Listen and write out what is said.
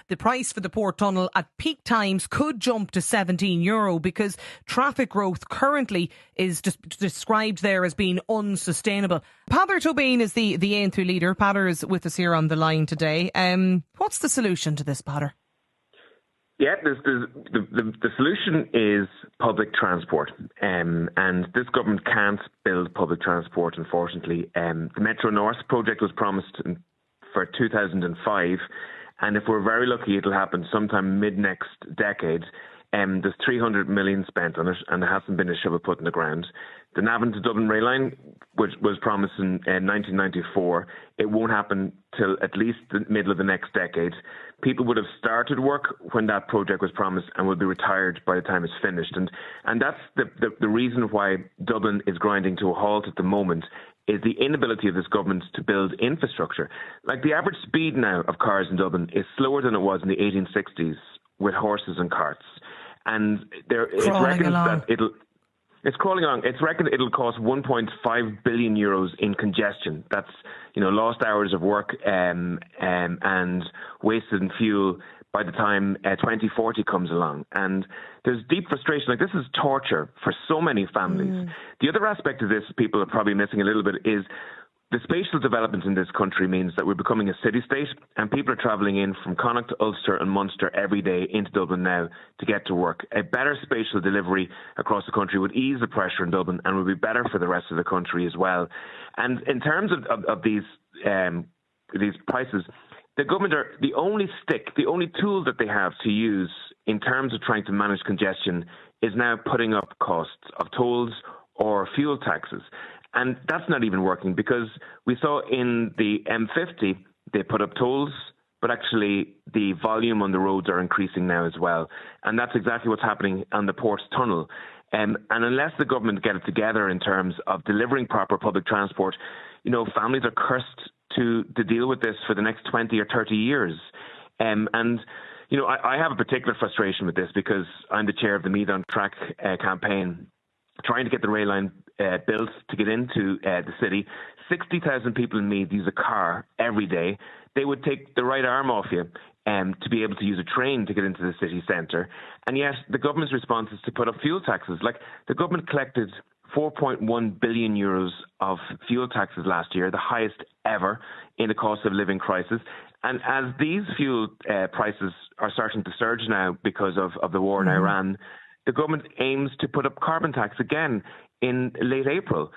the price for the Port Tunnel at peak times could jump to €17 because traffic growth currently is described there as being unsustainable. Peadar Tóibín is the Aonú leader. Peadar is with us here on the line today. What's the solution to this, Peadar? Yeah, the solution is public transport, and this government can't build public transport, unfortunately. The Metro North project was promised for 2005, and if we're very lucky, it'll happen sometime mid-next decade. There's 300 million spent on it, and there hasn't been a shovel put in the ground. The Navan to Dublin rail line, which was promised in 1994, it won't happen till at least the middle of the next decade. People would have started work when that project was promised and will be retired by the time it's finished. And that's the reason why Dublin is grinding to a halt at the moment, is the inability of this government to build infrastructure. Like, the average speed now of cars in Dublin is slower than it was in the 1860s with horses and carts. And it's reckoned that it's crawling along. It's reckoned it'll cost €1.5 billion in congestion. That's, lost hours of work and wasted in fuel by the time 2040 comes along. And there's deep frustration. Like, this is torture for so many families. The other aspect of this people are probably missing a little bit is the spatial development in this country means that we're becoming a city-state, and people are travelling in from Connacht to Ulster and Munster every day into Dublin now to get to work. A better spatial delivery across the country would ease the pressure in Dublin and would be better for the rest of the country as well. And in terms of these prices, the government are the only tool that they have to use in terms of trying to manage congestion is now putting up costs of tolls or fuel taxes. And that's not even working, because we saw in the M50, they put up tolls, but actually the volume on the roads are increasing now as well. And that's exactly what's happening on the Port's Tunnel. And unless the government get it together in terms of delivering proper public transport, families are cursed to deal with this for the next 20 or 30 years. I have a particular frustration with this because I'm the chair of the Meath on Track campaign, trying to get the rail line built to get into the city. 60,000 people in Meath use a car every day. They would take the right arm off you to be able to use a train to get into the city centre. And yet the government's response is to put up fuel taxes. Like, the government collected €4.1 billion of fuel taxes last year, the highest ever in the cost of living crisis. And as these fuel prices are starting to surge now because of the war in Iran, the government aims to put up carbon tax again in late April.